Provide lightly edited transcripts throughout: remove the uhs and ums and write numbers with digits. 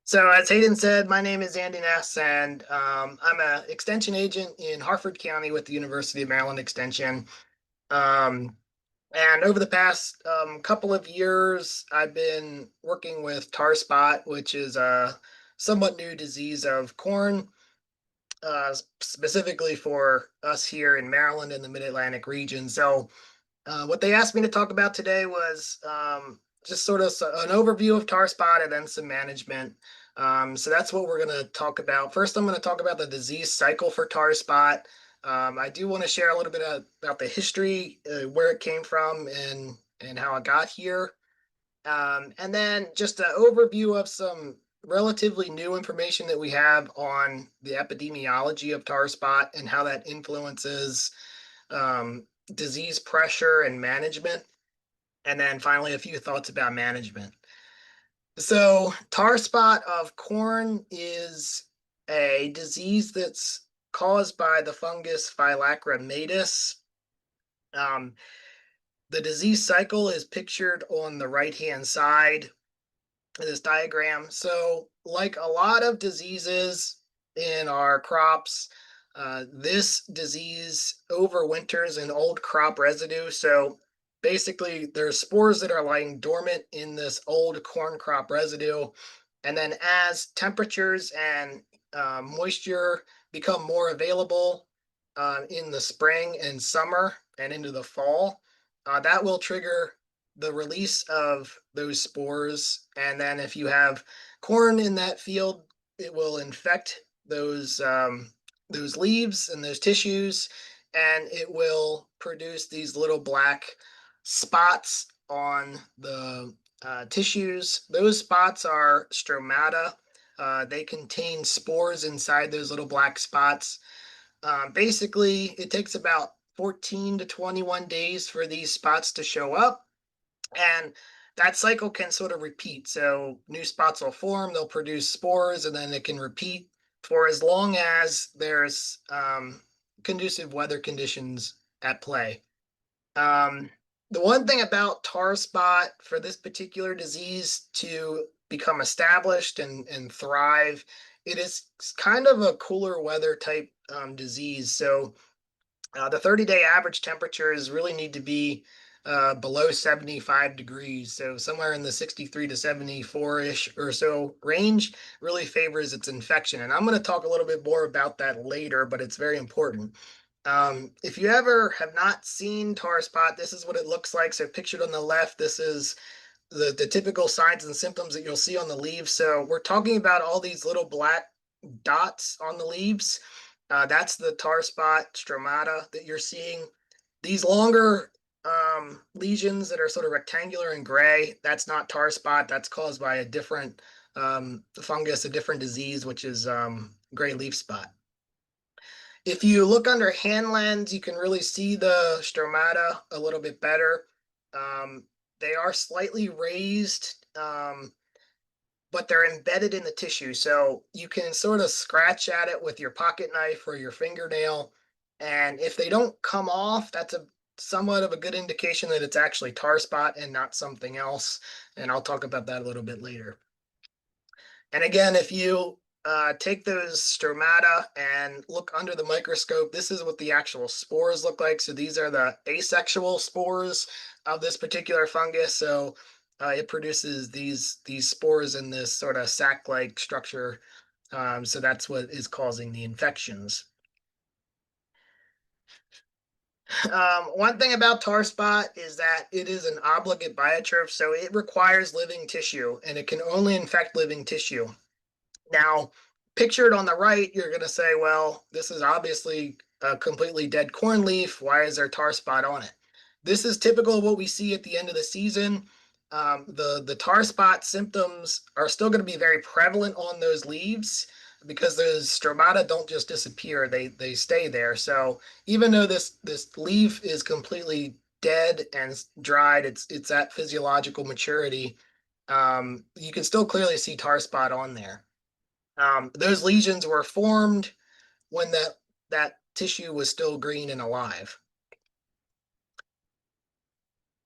So as Hayden said, my name is Andy Kness, and I'm an extension agent in Harford County with the University of Maryland Extension. Um, and over the past couple of years, I've been working with tar spot, which is a somewhat new disease of corn, specifically for us here in Maryland in the Mid-Atlantic region. So what they asked me to talk about today was just sort of an overview of tar spot and then some management. So that's what we're going to talk about. First, I'm going to talk about the disease cycle for tar spot. I do want to share a little bit about the history, where it came from, and how it got here. And then just an overview of some relatively new information that we have on the epidemiology of tar spot and how that influences disease pressure and management. And then finally, a few thoughts about management. So, tar spot of corn is a disease that's caused by the fungus Phylacra matus. Um, the disease cycle is pictured on the right hand side of this diagram. So, like a lot of diseases in our crops, this disease overwinters in old crop residue. So basically, there's spores that are lying dormant in this old corn crop residue. And then as temperatures and moisture become more available in the spring and summer and into the fall, that will trigger the release of those spores. And then if you have corn in that field, it will infect those leaves and those tissues, and it will produce these little black spots on the tissues. Those spots are stromata. They contain spores inside those little black spots. Basically, it takes about 14 to 21 days for these spots to show up. And that cycle can sort of repeat. So new spots will form, they'll produce spores, and then it can repeat for as long as there's conducive weather conditions at play. Um, the one thing about tar spot for this particular disease to become established and thrive, it is kind of a cooler weather type disease. So the 30-day average temperatures really need to be below 75 degrees. So somewhere in the 63 to 74-ish or so range really favors its infection. And I'm going to talk a little bit more about that later, but it's very important. If you ever have not seen tar spot, this is what it looks like. So pictured on the left, this is the typical signs and symptoms that you'll see on the leaves. So we're talking about all these little black dots on the leaves. That's the tar spot stromata that you're seeing. These longer lesions that are sort of rectangular and gray, that's not tar spot. That's caused by a different fungus, a different disease, which is gray leaf spot. If you look under hand lens, you can really see the stromata a little bit better. They are slightly raised, but they're embedded in the tissue. So you can sort of scratch at it with your pocket knife or your fingernail. And if they don't come off, that's a somewhat of a good indication that it's actually tar spot and not something else. And I'll talk about that a little bit later. And again, if you take those stromata and look under the microscope, this is what the actual spores look like. So these are the asexual spores of this particular fungus. So it produces these spores in this sort of sac-like structure. So that's what is causing the infections. One thing about tar spot is that it is an obligate bioturf, so it requires living tissue, and it can only infect living tissue. Now, pictured on the right, you're going to say, well, this is obviously a completely dead corn leaf. Why is there tar spot on it? This is typical of what we see at the end of the season. The tar spot symptoms are still going to be very prevalent on those leaves because those stromata don't just disappear; they stay there. So even though this leaf is completely dead and dried, it's at physiological maturity. You can still clearly see tar spot on there. Those lesions were formed when that tissue was still green and alive.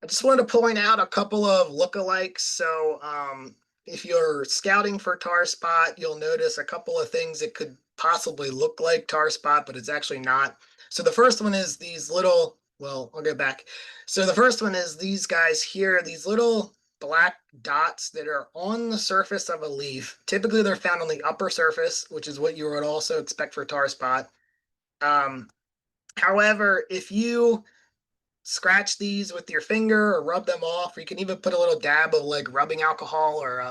I just wanted to point out a couple of lookalikes. So if you're scouting for tar spot, you'll notice a couple of things that could possibly look like tar spot, but it's actually not. So the first one is these little, well, I'll go back. So the first one is these guys here, these little black dots that are on the surface of a leaf. Typically they're found on the upper surface, which is what you would also expect for tar spot. However, if you scratch these with your finger or rub them off, or you can even put a little dab of like rubbing alcohol or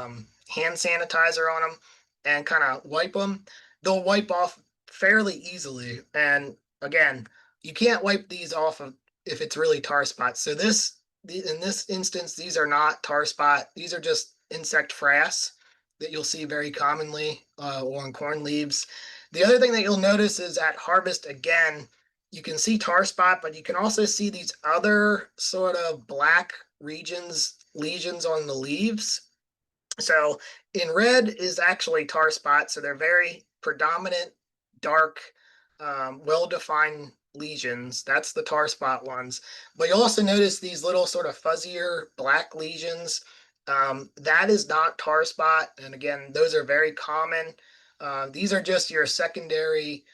hand sanitizer on them and kind of wipe them, they'll wipe off fairly easily. And again, you can't wipe these off of if it's really tar spots. So in this instance, these are not tar spot. These are just insect frass that you'll see very commonly on corn leaves. The other thing that you'll notice is at harvest, again, you can see tar spot, but you can also see these other sort of black lesions on the leaves. So in red is actually tar spot. So they're very predominant, dark, well-defined lesions. That's the tar spot ones. But you'll also notice these little sort of fuzzier black lesions. That is not tar spot. And again, those are very common. These are just your secondary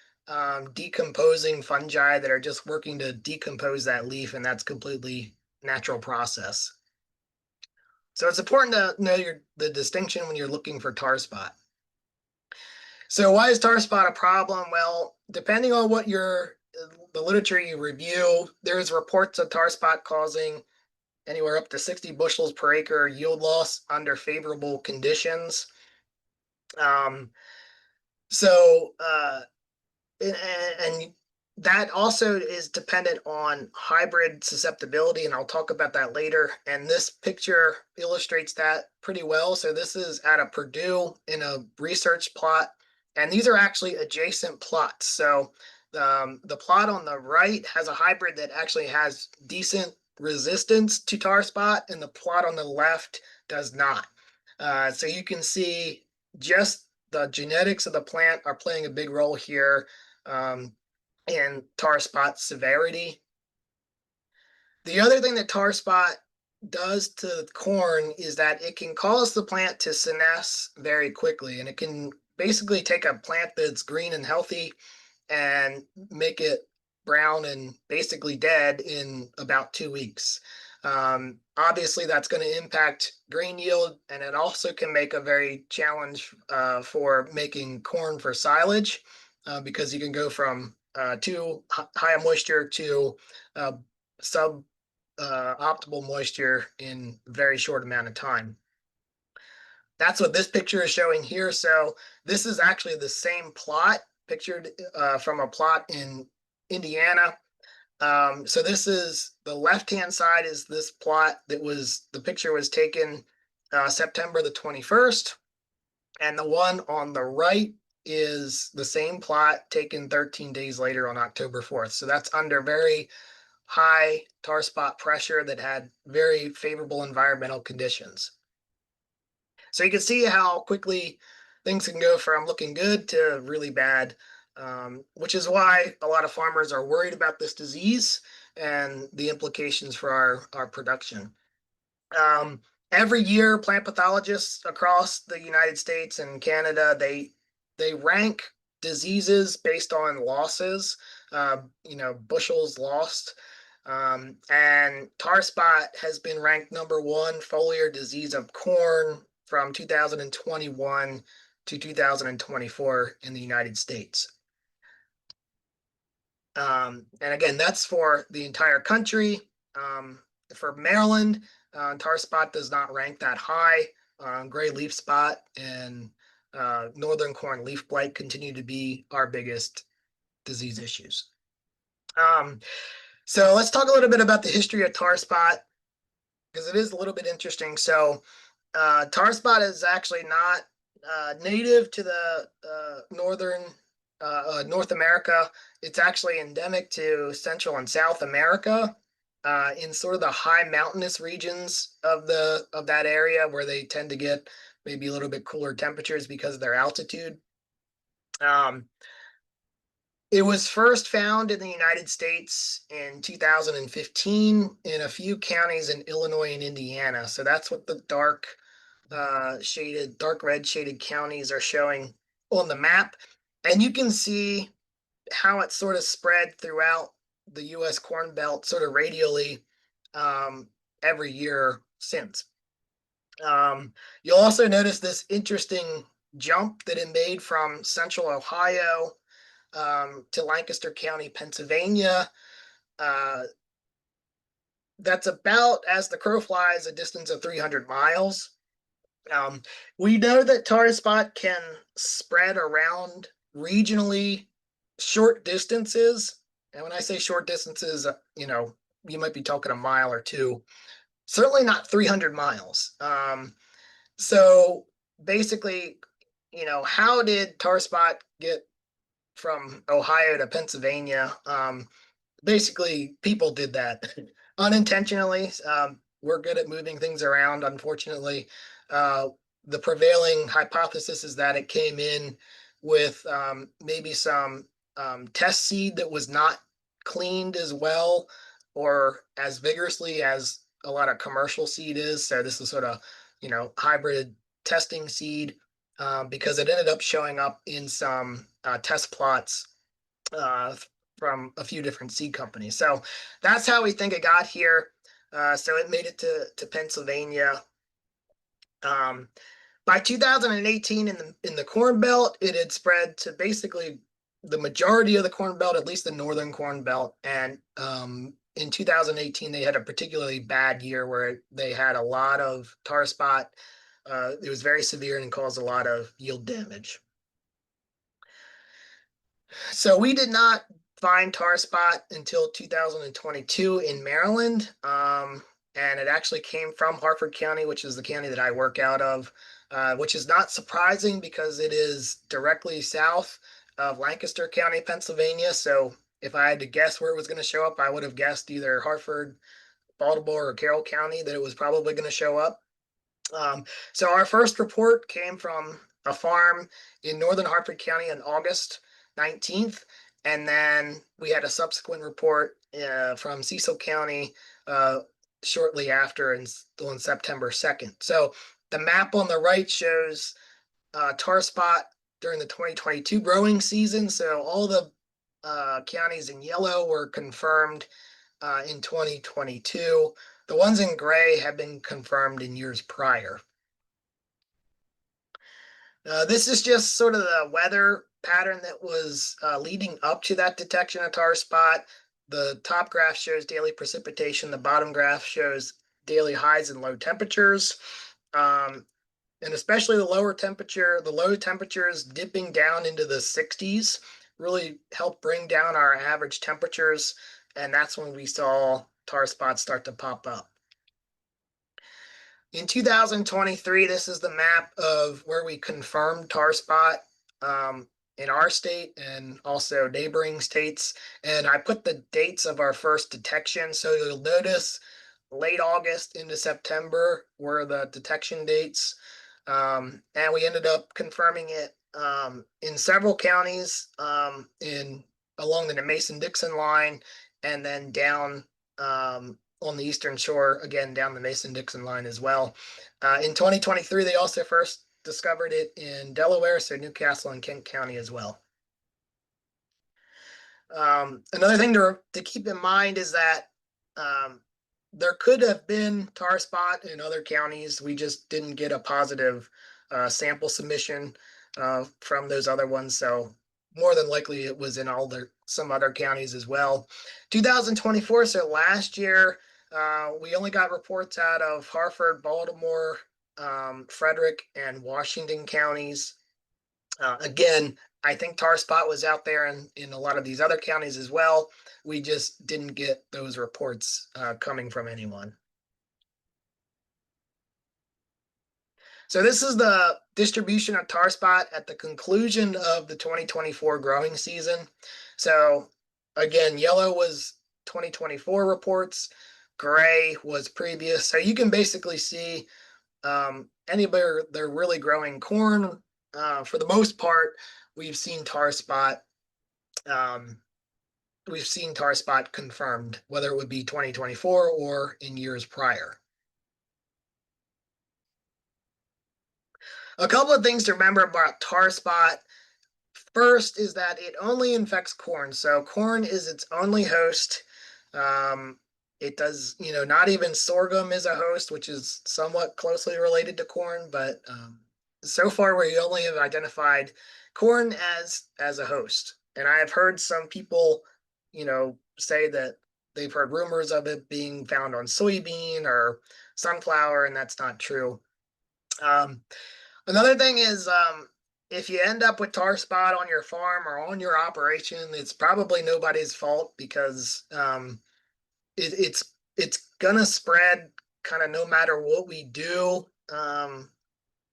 decomposing fungi that are just working to decompose that leaf, and that's completely natural process. So it's important to know the distinction when you're looking for tar spot. So why is tar spot a problem? Well, depending on what the literature you review, there's reports of tar spot causing anywhere up to 60 bushels per acre yield loss under favorable conditions. So and that also is dependent on hybrid susceptibility, and I'll talk about that later. And this picture illustrates that pretty well. So this is at a Purdue in a research plot, and these are actually adjacent plots. So the plot on the right has a hybrid that actually has decent resistance to tar spot, and the plot on the left does not. So you can see just the genetics of the plant are playing a big role here and tar spot severity. The other thing that tar spot does to corn is that it can cause the plant to senesce very quickly, and it can basically take a plant that's green and healthy and make it brown and basically dead in about 2 weeks. Obviously, that's going to impact grain yield, and it also can make a very challenge for making corn for silage because you can go from too high moisture to sub optimal moisture in a very short amount of time. That's what this picture is showing here. So this is actually the same plot pictured from a plot in Indiana. So this is the left-hand side is this plot the picture was taken September the 21st. And the one on the right is the same plot taken 13 days later on October 4th. So that's under very high tar spot pressure that had very favorable environmental conditions. So you can see how quickly things can go from looking good to really bad, which is why a lot of farmers are worried about this disease and the implications for our production. Every year, plant pathologists across the United States and Canada, they rank diseases based on losses, bushels lost. And tar spot has been ranked #1 foliar disease of corn from 2021 to 2024 in the United States. And again, that's for the entire country. For Maryland, tar spot does not rank that high. Gray leaf spot and northern corn leaf blight continue to be our biggest disease issues. So let's talk a little bit about the history of tar spot because it is a little bit interesting. So tar spot is actually not native to the northern North America. It's actually endemic to Central and South America in sort of the high mountainous regions of that area where they tend to get maybe a little bit cooler temperatures because of their altitude. It was first found in the United States in 2015 in a few counties in Illinois and Indiana. So that's what the dark shaded, dark red shaded counties are showing on the map. And you can see how it's sort of spread throughout the U.S. Corn Belt, sort of radially, every year since. Um, you'll also notice this interesting jump that it made from central Ohio, to Lancaster County, Pennsylvania. Uh, that's about, as the crow flies, a distance of 300 miles. Um, we know that tar spot can spread around regionally short distances. And when I say short distances, you might be talking a mile or two, certainly not 300 miles. So basically, how did tar spot get from Ohio to Pennsylvania? Basically, people did that unintentionally. We're good at moving things around, unfortunately. Uh, the prevailing hypothesis is that it came in with, maybe some, test seed that was not cleaned as well or as vigorously as a lot of commercial seed is. So this is sort of, hybrid testing seed, because it ended up showing up in some, test plots, uh, from a few different seed companies. So that's how we think it got here. So it made it to Pennsylvania. Um, by 2018, in the Corn Belt, it had spread to basically the majority of the Corn Belt, at least the northern Corn Belt. And, in 2018, they had a particularly bad year where they had a lot of tar spot. It was very severe and caused a lot of yield damage. So we did not find tar spot until 2022 in Maryland. And it actually came from Harford County, which is the county that I work out of, which is not surprising because it is directly south of Lancaster County, Pennsylvania. So if I had to guess where it was going to show up, I would have guessed either Harford, Baltimore, or Carroll County that it was probably going to show up. So our first report came from a farm in northern Hartford County on August 19th. And then we had a subsequent report, from Cecil County, uh, shortly after, on September 2nd. So the map on the right shows, tar spot during the 2022 growing season. So all the, counties in yellow were confirmed, in 2022. The ones in gray have been confirmed in years prior. This is just sort of the weather pattern that was, leading up to that detection of tar spot. The top graph shows daily precipitation. The bottom graph shows daily highs and low temperatures. And especially the low temperatures dipping down into the 60s really helped bring down our average temperatures. And that's when we saw tar spots start to pop up. In 2023, this is the map of where we confirmed tar spot, in our state and also neighboring states. And I put the dates of our first detection. So you'll notice late August into September were the detection dates. And we ended up confirming it, in several counties, in along the Mason-Dixon line, and then down, on the eastern shore, again down the Mason-Dixon line as well. In 2023, they also first discovered it in Delaware, so Newcastle and Kent County as well. Another thing to keep in mind is that, there could have been tar spot in other counties. We just didn't get a positive, sample submission, from those other ones. So more than likely it was in some other counties as well. 2024, so last year, we only got reports out of Harford, Baltimore, Frederick, and Washington counties. Again, I think tar spot was out there in a lot of these other counties as well. We just didn't get those reports, coming from anyone. So this is the distribution of tar spot at the conclusion of the 2024 growing season. So again, yellow was 2024 reports, gray was previous. So you can basically see, anybody they're really growing corn. For the most part, we've seen tar spot. Um, we've seen tar spot confirmed, whether it would be 2024 or in years prior. A couple of things to remember about tar spot. First is that it only infects corn. So corn is its only host. Um, it does, not even sorghum is a host, which is somewhat closely related to corn, but so far we only have identified corn as a host. And I have heard some people, say that they've heard rumors of it being found on soybean or sunflower, and that's not true. Um, Another thing is, if you end up with tar spot on your farm or on your operation, it's probably nobody's fault because it's gonna spread kind of no matter what we do.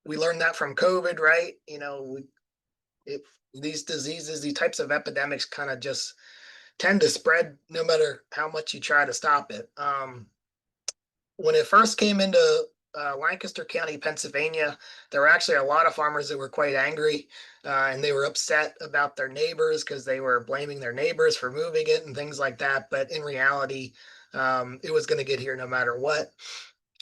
We learned that from COVID, right? If these diseases, these types of epidemics, kind of just tend to spread no matter how much you try to stop it. When it first came into Lancaster County, Pennsylvania, there were actually a lot of farmers that were quite angry, and they were upset about their neighbors because they were blaming their neighbors for moving it and things like that. But in reality, it was going to get here no matter what.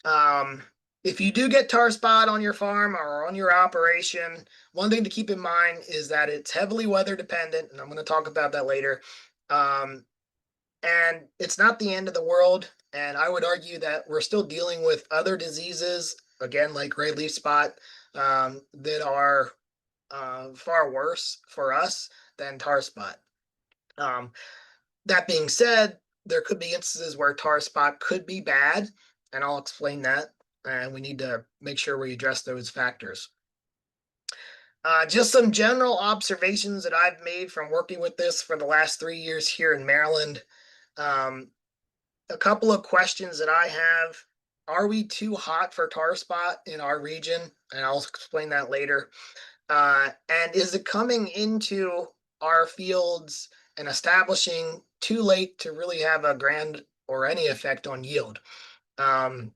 Um, if you do get tar spot on your farm or on your operation, one thing to keep in mind is that it's heavily weather dependent, and I'm going to talk about that later. Um, and it's not the end of the world. And I would argue that we're still dealing with other diseases, again, like gray leaf spot, that are far worse for us than tar spot. Um, that being said, there could be instances where tar spot could be bad, and I'll explain that. And we need to make sure we address those factors. Just some general observations that I've made from working with this for the last 3 years here in Maryland. Um, a couple of questions that I have. Are we too hot for tar spot in our region? And I'll explain that later. And is it coming into our fields and establishing too late to really have a grand or any effect on yield? Um,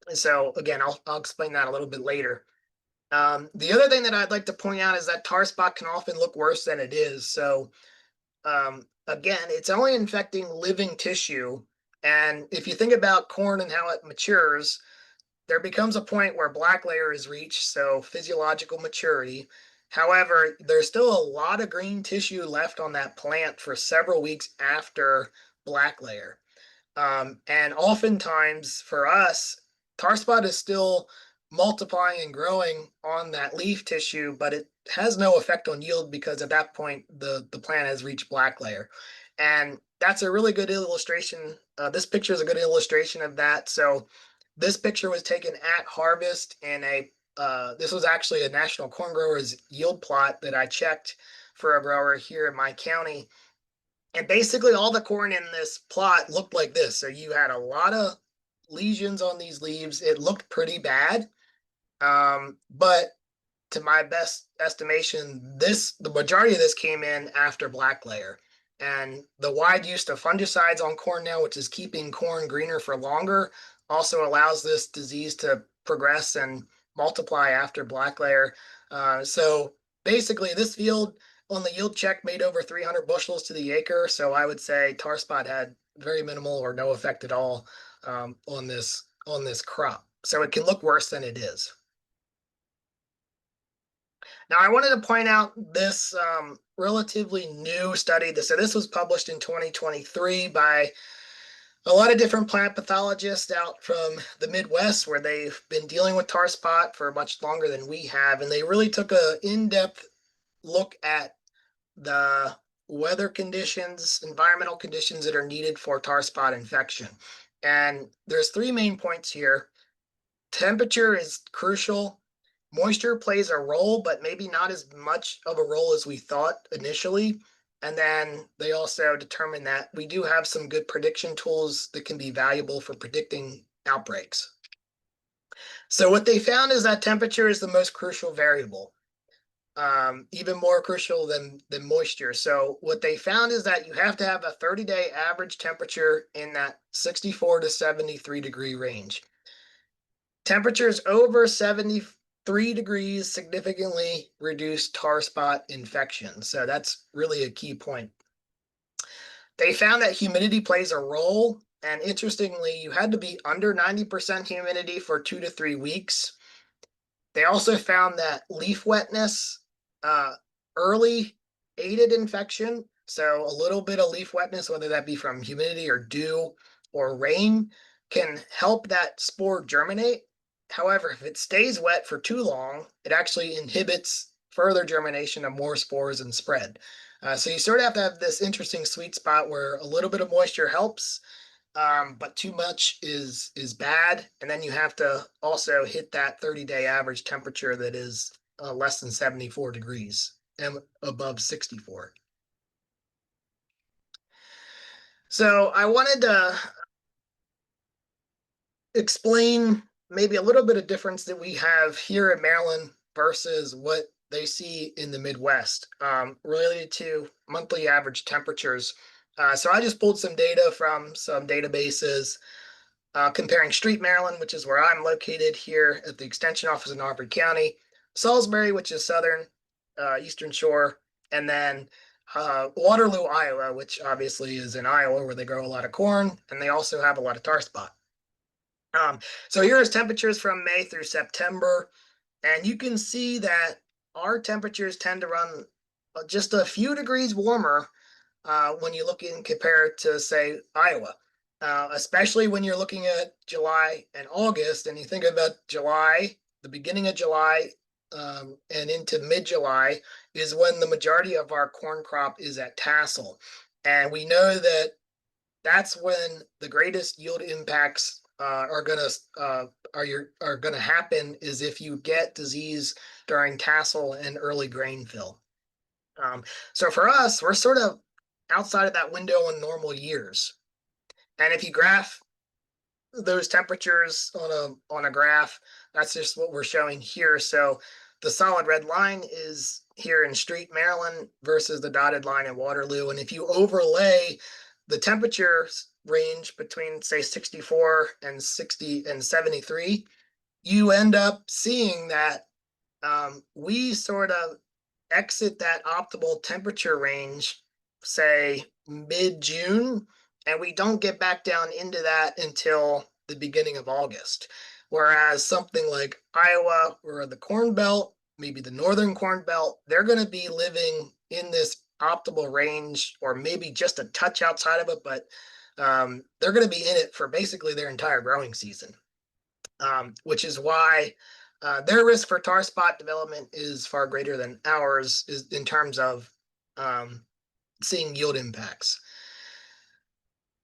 so again, I'll explain that a little bit later. The other thing that I'd like to point out is that tar spot can often look worse than it is. So again, it's only infecting living tissue. And if you think about corn and how it matures, there becomes a point where black layer is reached, so physiological maturity. However, there's still a lot of green tissue left on that plant for several weeks after black layer. And oftentimes for us, tar spot is still multiplying and growing on that leaf tissue, but it has no effect on yield because at that point the plant has reached black layer. And that's a really good illustration. This picture is a good illustration of that. So this picture was taken at harvest in this was actually a national corn growers yield plot that I checked for a grower here in my county. And basically all the corn in this plot looked like this. So you had a lot of lesions on these leaves. It looked pretty bad. But to my best estimation, the majority of this came in after black layer. And the wide use of fungicides on corn now, which is keeping corn greener for longer, also allows this disease to progress and multiply after black layer. So basically, this field on the yield check made over 300 bushels to the acre. So I would say tar spot had very minimal or no effect at all on this crop. So it can look worse than it is. Now, I wanted to point out this relatively new study. So this was published in 2023 by a lot of different plant pathologists out from the Midwest, where they've been dealing with tar spot for much longer than we have. And they really took an in-depth look at the weather conditions, environmental conditions that are needed for tar spot infection. And there's three main points here. Temperature is crucial. Moisture plays a role, but maybe not as much of a role as we thought initially. And then they also determined that we do have some good prediction tools that can be valuable for predicting outbreaks. So what they found is that temperature is the most crucial variable, even more crucial than moisture. So what they found is that you have to have a 30-day average temperature in that 64 to 73 degree range. Temperatures over 73 degrees significantly reduce tar spot infection. So that's really a key point. They found that humidity plays a role. And interestingly, you had to be under 90% humidity for 2 to 3 weeks. They also found that leaf wetness early aided infection. So a little bit of leaf wetness, whether that be from humidity or dew or rain, can help that spore germinate. However, if it stays wet for too long, it actually inhibits further germination of more spores and spread. So you sort of have to have this interesting sweet spot where a little bit of moisture helps, but too much is bad. And then you have to also hit that 30-day average temperature that is less than 74 degrees and above 64. So I wanted to explain maybe a little bit of difference that we have here in Maryland versus what they see in the Midwest related to monthly average temperatures. So I just pulled some data from some databases comparing Street, Maryland, which is where I'm located here at the Extension Office in Aubrey County, Salisbury, which is southern Eastern Shore, and then Waterloo, Iowa, which obviously is in Iowa where they grow a lot of corn and they also have a lot of tar spot. So here is temperatures from May through September, and you can see that our temperatures tend to run just a few degrees warmer when you look and compare it to, say, Iowa, especially when you're looking at July and August, and you think about July, the beginning of July and into mid-July is when the majority of our corn crop is at tassel. And we know that that's when the greatest yield impacts are gonna happen is if you get disease during tassel and early grain fill. So for us, we're sort of outside of that window in normal years. And if you graph those temperatures on a graph, that's just what we're showing here. So the solid red line is here in Street, Maryland versus the dotted line in Waterloo. And if you overlay the temperature range between, say, 64 and 60 and 73, you end up seeing that we sort of exit that optimal temperature range, say mid-June, and we don't get back down into that until the beginning of August. Whereas something like Iowa or the Corn Belt, maybe the Northern Corn Belt, they're going to be living in this optimal range or maybe just a touch outside of it, but they're going to be in it for basically their entire growing season, which is why their risk for tar spot development is far greater than ours is in terms of seeing yield impacts.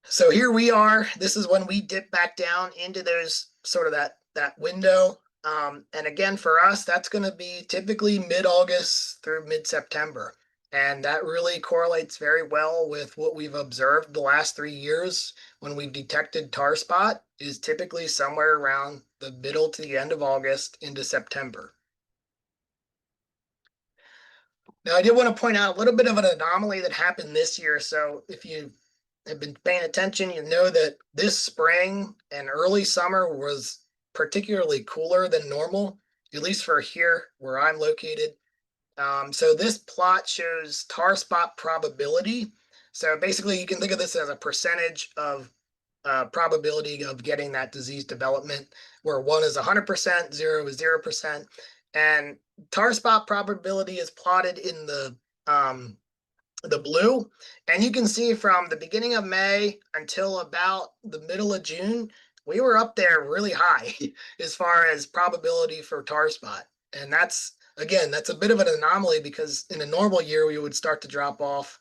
So here we are. This is when we dip back down into those sort of that window. And again, for us, that's going to be typically mid-August through mid-September. And that really correlates very well with what we've observed the last 3 years when we've detected tar spot is typically somewhere around the middle to the end of August into September. Now, I did want to point out a little bit of an anomaly that happened this year. So if you have been paying attention, you know that this spring and early summer was particularly cooler than normal, at least for here where I'm located. So this plot shows tar spot probability. So basically you can think of this as a percentage of probability of getting that disease development, where 1 is 100%, 0 is 0%. And tar spot probability is plotted in the blue. And you can see from the beginning of May until about the middle of June, we were up there really high as far as probability for tar spot. And that's, again, that's a bit of an anomaly because in a normal year, we would start to drop off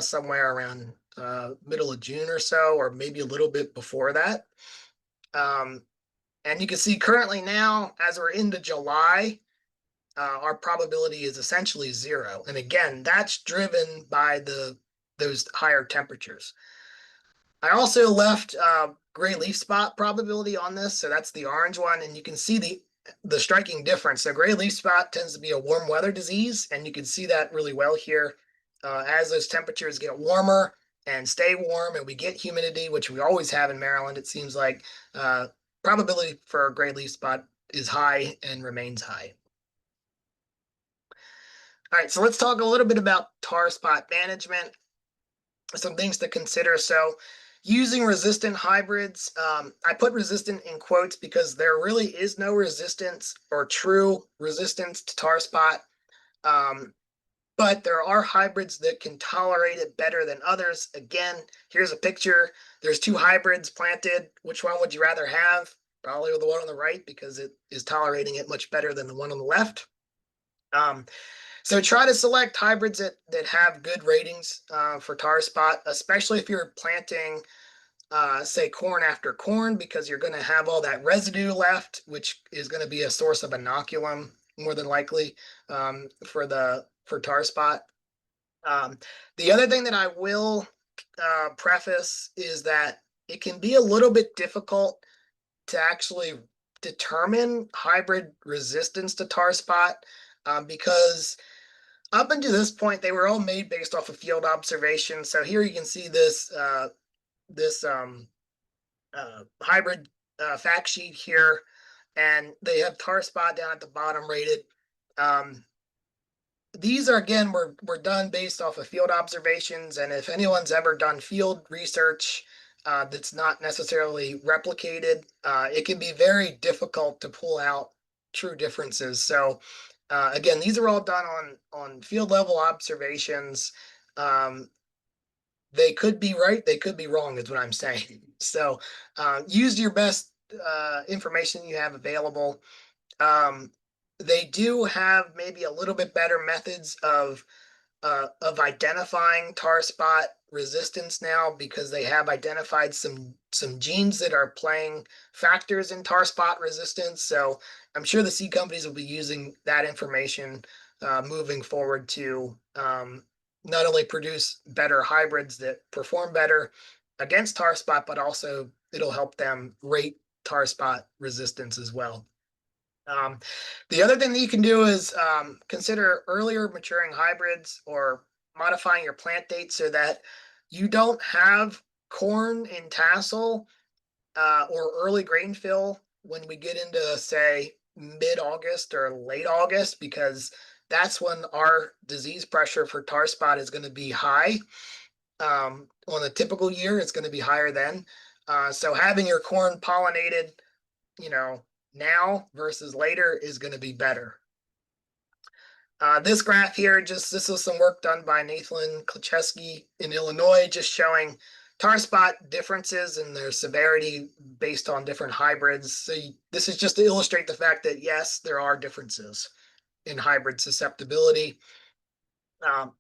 somewhere around middle of June or so, or maybe a little bit before that. And you can see currently now, as we're into July, our probability is essentially 0. And again, that's driven by those higher temperatures. I also left gray leaf spot probability on this. So that's the orange one. And you can see the striking difference. So gray leaf spot tends to be a warm weather disease. And you can see that really well here. As those temperatures get warmer and stay warm and we get humidity, which we always have in Maryland, it seems like probability for gray leaf spot is high and remains high. All right, so let's talk a little bit about tar spot management. Some things to consider. So Using resistant hybrids, I put resistant in quotes because there really is no resistance or true resistance to tar spot. Um, but there are hybrids that can tolerate it better than others. Again, here's a picture. There's two hybrids planted. Which one would you rather have? Probably the one on the right because it is tolerating it much better than the one on the left. So try to select hybrids that have good ratings for tar spot, especially if you're planting, say, corn after corn, because you're going to have all that residue left, which is going to be a source of inoculum more than likely for tar spot. The other thing that I will preface is that it can be a little bit difficult to actually determine hybrid resistance to tar spot because up until this point, they were all made based off of field observation. So here you can see this hybrid fact sheet here, and they have tar spot down at the bottom rated. These are, again, were done based off of field observations, and if anyone's ever done field research that's not necessarily replicated, it can be very difficult to pull out true differences. So again, these are all done on field level observations. Um, they could be right, they could be wrong, is what I'm saying. So use your best information you have available. Um, they do have maybe a little bit better methods of identifying tar spot resistance now because they have identified some genes that are playing factors in tar spot resistance. So I'm sure the seed companies will be using that information moving forward to not only produce better hybrids that perform better against tar spot, but also it'll help them rate tar spot resistance as well. Um, the other thing that you can do is consider earlier maturing hybrids or modifying your plant date so that you don't have corn in tassel or early grain fill when we get into, say, mid-August or late August, because that's when our disease pressure for tar spot is going to be high. On a typical year, it's going to be higher then. So having your corn pollinated, you know, now versus later is going to be better. This graph here, this was some work done by Nathan Klacheski in Illinois, just showing tar spot differences and their severity based on different hybrids. So this is just to illustrate the fact that yes, there are differences in hybrid susceptibility.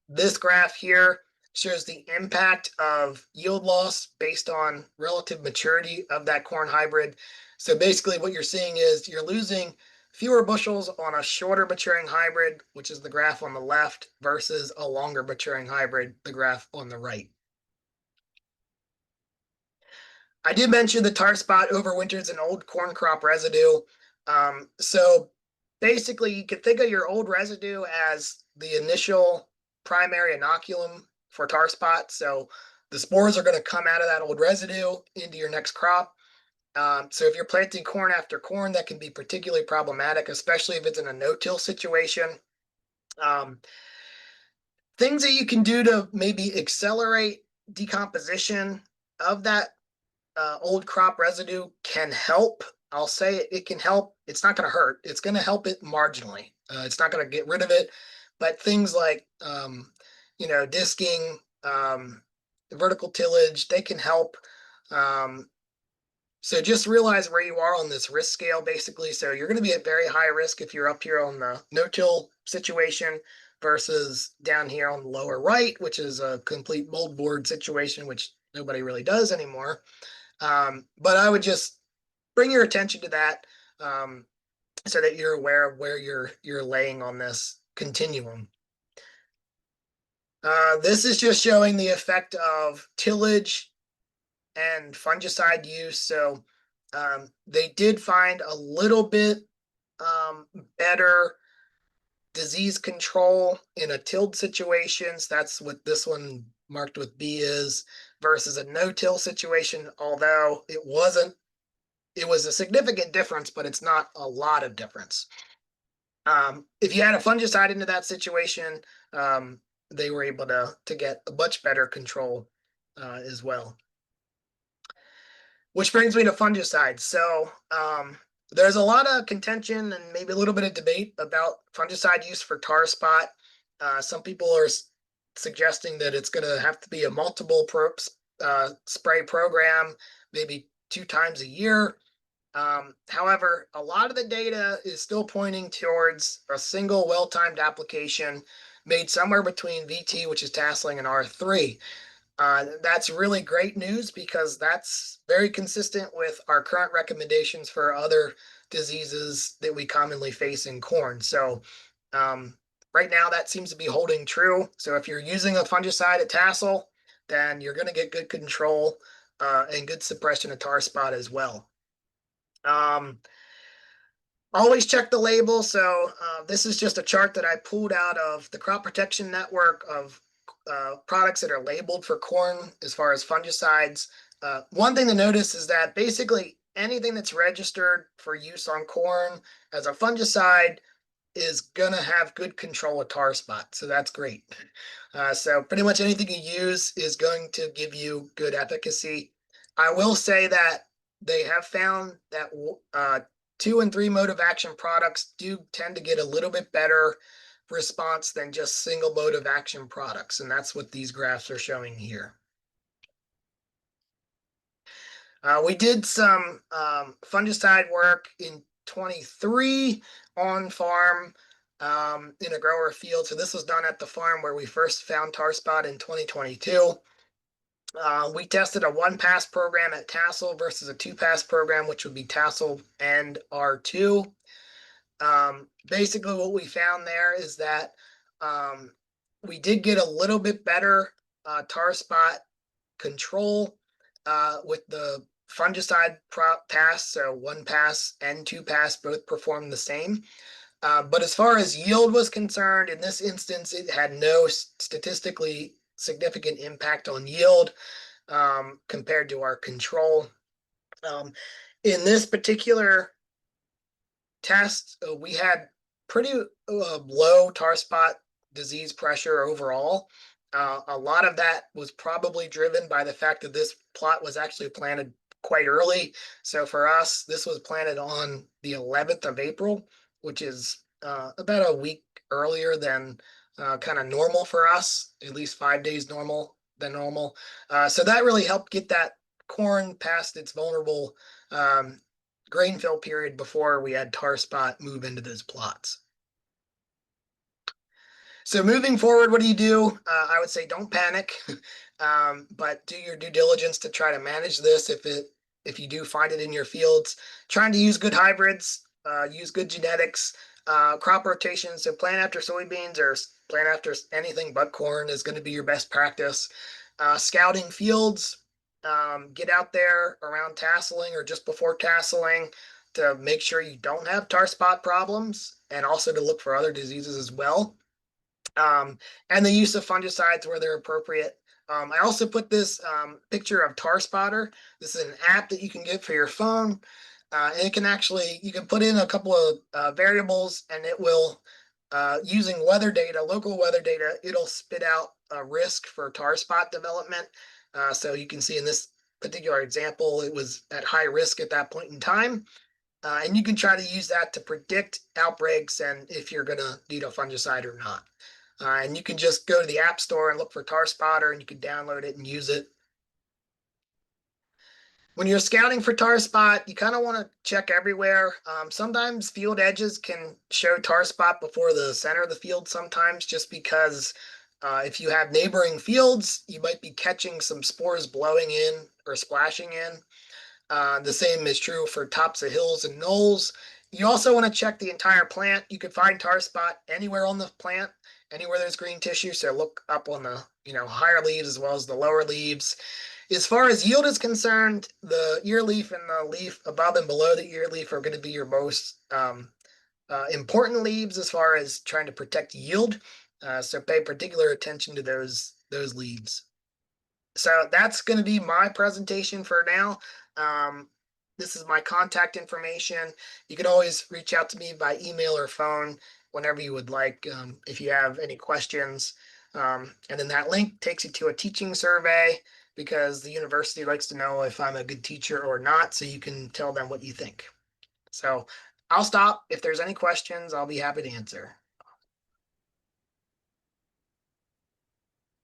This graph here shows the impact of yield loss based on relative maturity of that corn hybrid. So basically what you're seeing is you're losing fewer bushels on a shorter maturing hybrid, which is the graph on the left, versus a longer maturing hybrid, the graph on the right. I did mention the tar spot overwinters an old corn crop residue. So basically you could think of your old residue as the initial primary inoculum for tar spot. So the spores are going to come out of that old residue into your next crop. So if you're planting corn after corn, that can be particularly problematic, especially if it's in a no-till situation. Things that you can do to maybe accelerate decomposition of that old crop residue can help. I'll say it can help. It's not going to hurt. It's going to help it marginally. It's not going to get rid of it. But things like, disking, vertical tillage, they can help. So just realize where you are on this risk scale, basically. So you're going to be at very high risk if you're up here on the no-till situation versus down here on the lower right, which is a complete moldboard situation, which nobody really does anymore. But I would just bring your attention to that so that you're aware of where you're laying on this continuum. This is just showing the effect of tillage and fungicide use. So they did find a little bit better disease control in a tilled situation. So that's what this one marked with B is versus a no-till situation, although it was a significant difference, but it's not a lot of difference. If you add a fungicide into that situation, they were able to get a much better control as well. Which brings me to fungicides. So there's a lot of contention and maybe a little bit of debate about fungicide use for tar spot. Some people are suggesting that it's going to have to be a multiple spray program, maybe 2 times a year. However, a lot of the data is still pointing towards a single well-timed application made somewhere between VT, which is tasseling, and R3. That's really great news because that's very consistent with our current recommendations for other diseases that we commonly face in corn. So right now that seems to be holding true. So if you're using a fungicide at tassel, then you're going to get good control and good suppression of tar spot as well. Always check the label. So this is just a chart that I pulled out of the crop protection network of products that are labeled for corn as far as fungicides. One thing to notice is that basically anything that's registered for use on corn as a fungicide is going to have good control of tar spot. So that's great. So pretty much anything you use is going to give you good efficacy. I will say that they have found that 2 and 3 mode of action products do tend to get a little bit better response than just single mode of action products. And that's what these graphs are showing here. We did some fungicide work in 23 on farm in a grower field. So this was done at the farm where we first found tar spot in 2022. We tested a 1-pass program at tassel versus a 2-pass program, which would be tassel and R2. Basically what we found there is that we did get a little bit better tar spot control with the fungicide pass. So 1-pass and 2-pass both performed the same. But as far as yield was concerned, in this instance, it had no statistically significant impact on yield compared to our control. In this particular test, we had pretty low tar spot disease pressure overall. A lot of that was probably driven by the fact that this plot was actually planted quite early. So for us, this was planted on the 11th of April, which is about a week earlier than kind of normal for us, at least 5 days normal than normal. So that really helped get that corn past its vulnerable grain fill period before we had tar spot move into those plots. So moving forward, what do? I would say don't panic, but do your due diligence to try to manage this if you do find it in your fields. Trying to use good hybrids, use good genetics, crop rotations. So plant after soybeans or plant after anything but corn is going to be your best practice. Scouting fields, get out there around tasseling or just before tasseling to make sure you don't have tar spot problems and also to look for other diseases as well. And the use of fungicides where they're appropriate. I also put this picture of Tar Spotter. This is an app that you can get for your phone. And it can actually, you can put in a couple of variables and it will, using weather data, local weather data, it'll spit out a risk for tar spot development. So you can see in this particular example, it was at high risk at that point in time. And you can try to use that to predict outbreaks and if you're going to need a fungicide or not. And you can just go to the App Store and look for Tar Spotter and you can download it and use it. When you're scouting for tar spot, you kind of want to check everywhere. Sometimes field edges can show tar spot before the center of the field sometimes just because if you have neighboring fields, you might be catching some spores blowing in or splashing in. The same is true for tops of hills and knolls. You also want to check the entire plant. You can find tar spot anywhere on the plant, anywhere there's green tissue. So look up on the higher leaves as well as the lower leaves. As far as yield is concerned, the ear leaf and the leaf above and below the ear leaf are going to be your most important leaves as far as trying to protect yield. So pay particular attention to those leaves. So that's going to be my presentation for now. This is my contact information. You can always reach out to me by email or phone whenever you would like if you have any questions. And then that link takes you to a teaching survey. because the university likes to know if I'm a good teacher or not, so you can tell them what you think. So I'll stop. If there's any questions, I'll be happy to answer.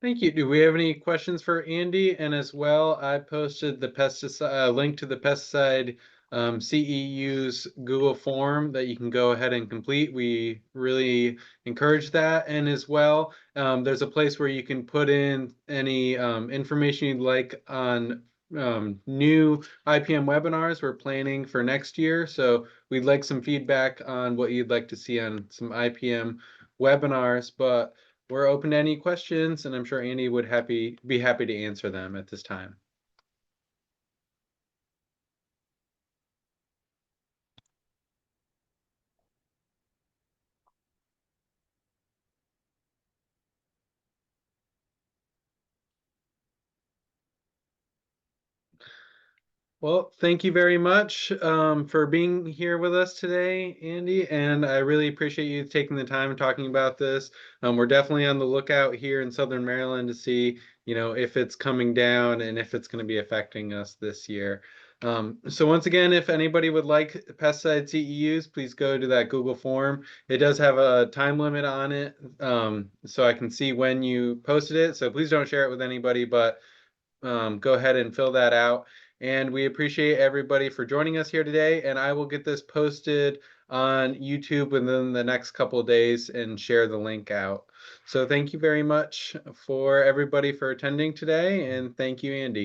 Thank you. Do we have any questions for Andy? And as well, I posted the pesticide link to the pesticide CEU's Google form that you can go ahead and complete. We really encourage that. And as well, there's a place where you can put in any information you'd like on new IPM webinars we're planning for next year. So we'd like some feedback on what you'd like to see on some IPM webinars. But we're open to any questions, and I'm sure Andy would be happy to answer them at this time. Well, thank you very much for being here with us today, Andy, and I really appreciate you taking the time and talking about this. We're definitely on the lookout here in Southern Maryland to see, if it's coming down and if it's going to be affecting us this year. So once again, if anybody would like pesticide CEUs, please go to that Google form. It does have a time limit on it, so I can see when you posted it. So please don't share it with anybody, but go ahead and fill that out. And we appreciate everybody for joining us here today. And I will get this posted on YouTube within the next couple of days and share the link out. So thank you very much for everybody for attending today. And thank you, Andy.